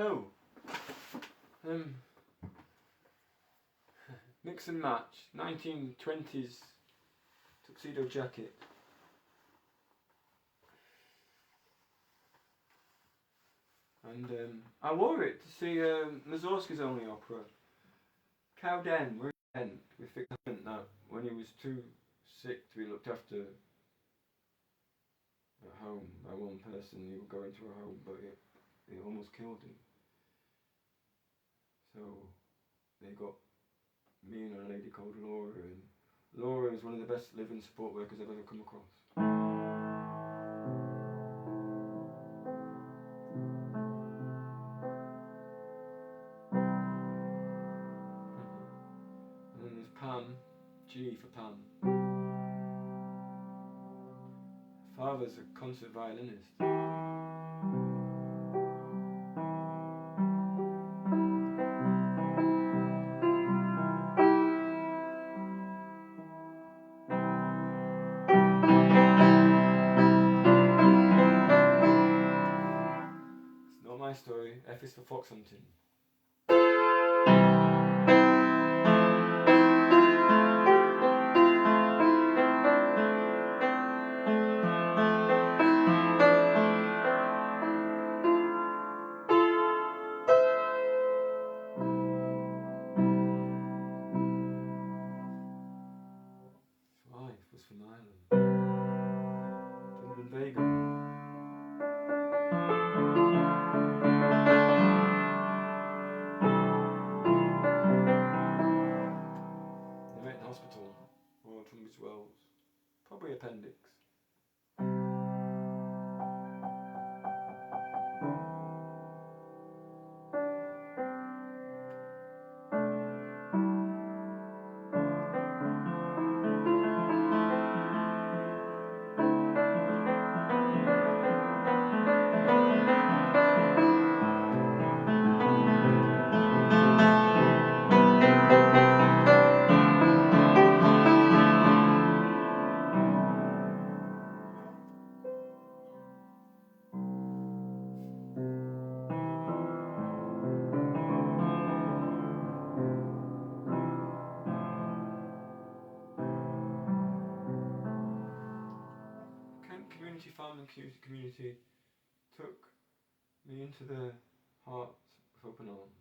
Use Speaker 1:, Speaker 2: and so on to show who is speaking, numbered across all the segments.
Speaker 1: Hello. Mix and match, 1920s tuxedo jacket. And I wore it to see Mussorgsky's only opera, Cow Den. We're in Kent. We fixed that when he was too sick to be looked after at home by one person. He would go into a home, but it almost killed him. So they got me and a lady called Laura, and Laura is one of the best living support workers I've ever come across. And then there's Pam, G for Pam. Father's a concert violinist. My story, F is for fox hunting. Five was from Ireland. Dunban Vega. Hospital, Royal Tunbridge Wells, probably appendix. Farming community took me into their hearts with open arms.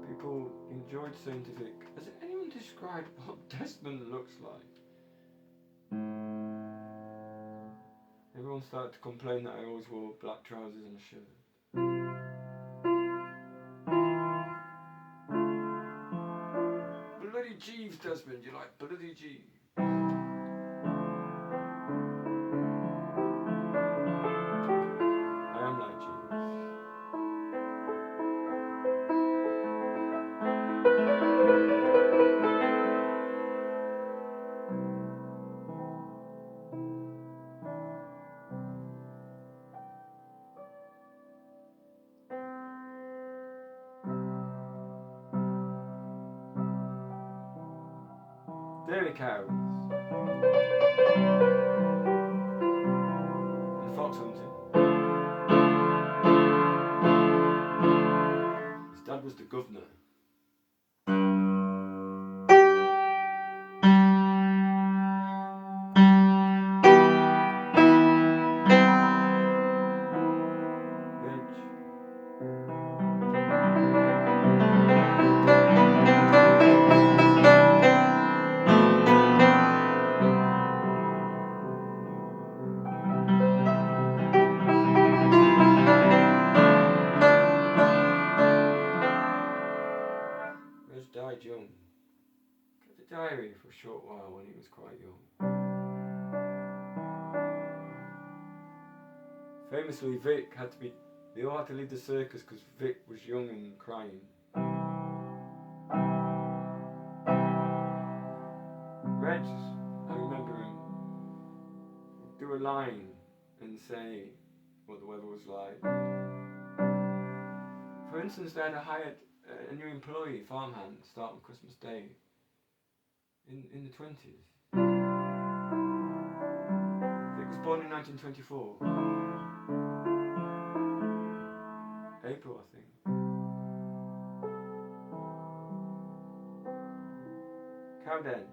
Speaker 1: People enjoyed scientific. Has anyone described what Desmond looks like? Everyone started to complain that I always wore black trousers and a shirt. Bloody Jeeves, Desmond, you like bloody Jeeves. Dairy cows and fox hunting. His dad was the governor. Died young. Kept a diary for a short while when he was quite young. Famously, Vic had to be. They all had to leave the circus because Vic was young and crying. Reg, I remember him, would do a line and say what the weather was like. For instance, they had hired a new employee, farmhand, start on Christmas Day in the 20s. Vic was born in 1924. April, I think. Cowden.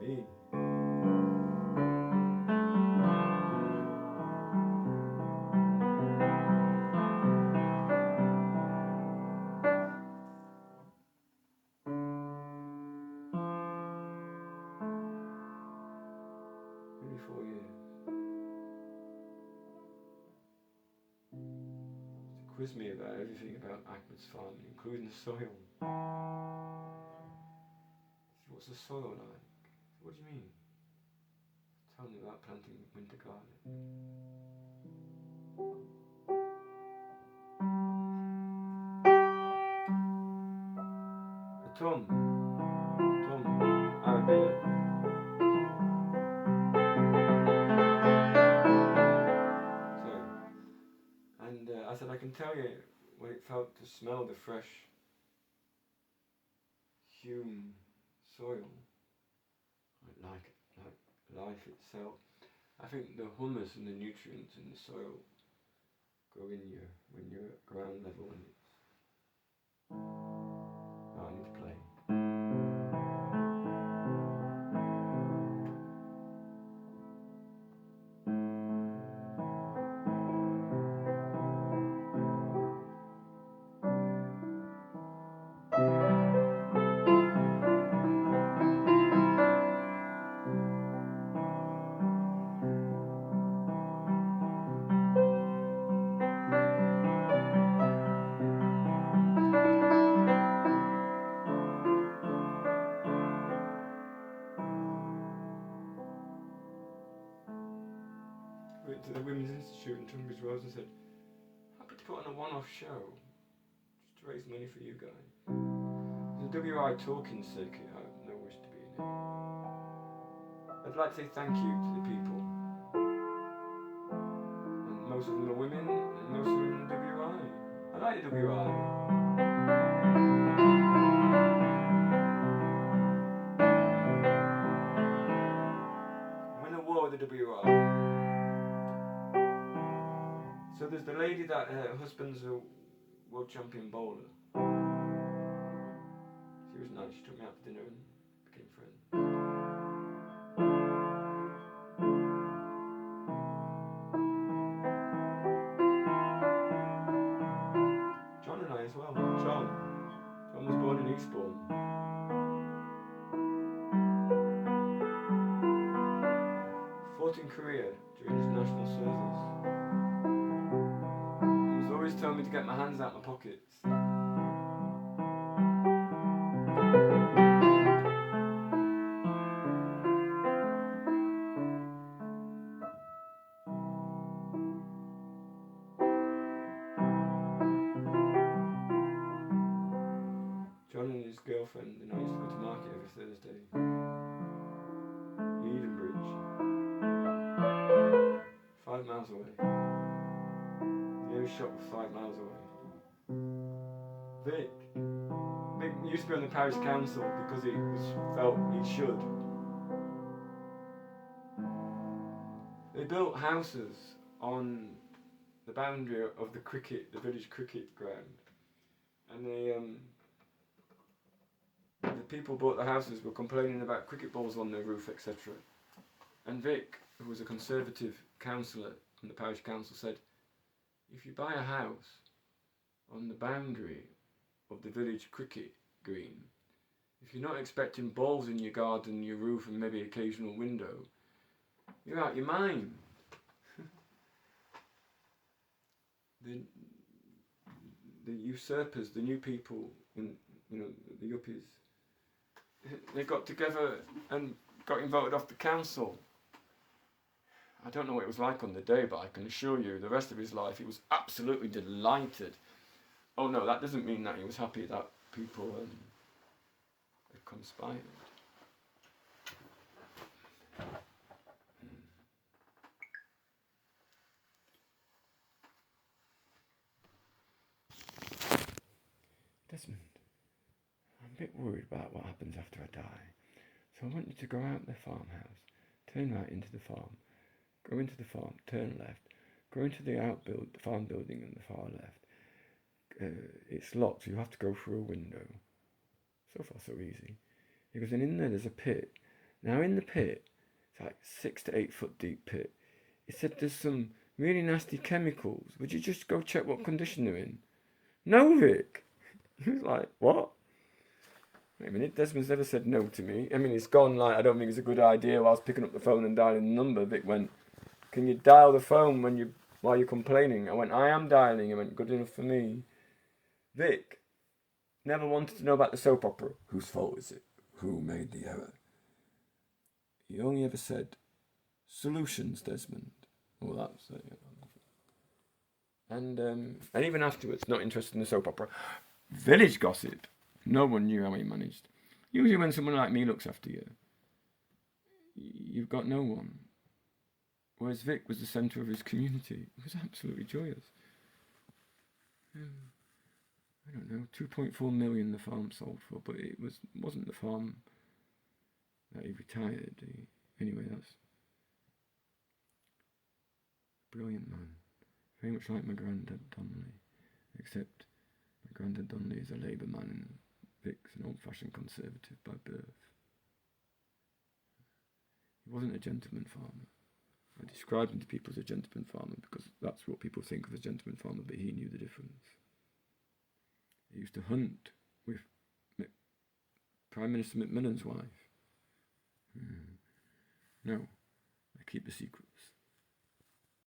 Speaker 1: Me. Maybe 4 years. To quiz me about everything about Ahmed's farm, including the soil. What's the soil like? What do you mean? Tell me about planting winter garlic. Tom, Arabia. Sorry. And I said, I can tell you what it felt to smell the fresh, hewn soil. Like life itself. I think the humus and the nutrients in the soil go in you when you're at ground level and it's starting to play. Went to the Women's Institute in Tunbridge Wells and said, happy to put on a one-off show just to raise money for you guys. There's a W.I talking circuit, I have no wish to be in it. I'd like to say thank you to the people. And most of them are women, and most of them are W.I. I like the W.I. Win a war with the W.I. So there's the lady that her husband's a world champion bowler. She was nice, she took me out for dinner and became friends. John and I as well. John was born in Eastbourne. Fought in Korea during his national service. Always told me to get my hands out my pockets. John and his girlfriend and I used to go to market every Thursday. Eden Bridge. 5 miles away. The nearest shop was 5 miles away. Vic used to be on the parish council because he felt he should. They built houses on the boundary of the village cricket ground, and the people bought the houses were complaining about cricket balls on their roof, etc. And Vic, who was a Conservative councillor on the parish council, said, if you buy a house on the boundary of the village cricket green, if you're not expecting balls in your garden, your roof and maybe occasional window, you're out your mind. The usurpers, the new people, the yuppies, they got together and got him voted off the council. I don't know what it was like on the day, but I can assure you the rest of his life he was absolutely delighted. Oh no, that doesn't mean that he was happy that people had conspired. Desmond, I'm a bit worried about what happens after I die. So I want you to go out the farmhouse, turn right into the farm, go into the farm, turn left, go into the farm building on the far left. It's locked, so you have to go through a window. So far, so easy. He goes, and in there's a pit. Now in the pit, it's like 6 to 8 foot deep pit. He said there's some really nasty chemicals. Would you just go check what condition they're in? No, Vic. He was like, what? Wait a minute, Desmond's never said no to me. I mean, it's gone like, I don't think it's a good idea while I was picking up the phone and dialing the number. Vic went, can you dial the phone while you're complaining? I went, I am dialing. He went, good enough for me. Vic never wanted to know about the soap opera. Whose fault is it? Who made the error? He only ever said, solutions, Desmond. Oh, that's it. And even afterwards, not interested in the soap opera. Village gossip. No one knew how he managed. Usually when someone like me looks after you, you've got no one. Whereas Vic was the centre of his community. It was absolutely joyous. I don't know, 2.4 million the farm sold for, but it wasn't the farm that he retired. Anyway, that's a brilliant man. Very much like my granddad Donnelly, except my granddad Donnelly is a Labour man and Vic's an old-fashioned conservative by birth. He wasn't a gentleman farmer. I described him to people as a gentleman farmer because that's what people think of as a gentleman farmer, but he knew the difference. He used to hunt with Prime Minister Macmillan's wife. No, I keep the secret.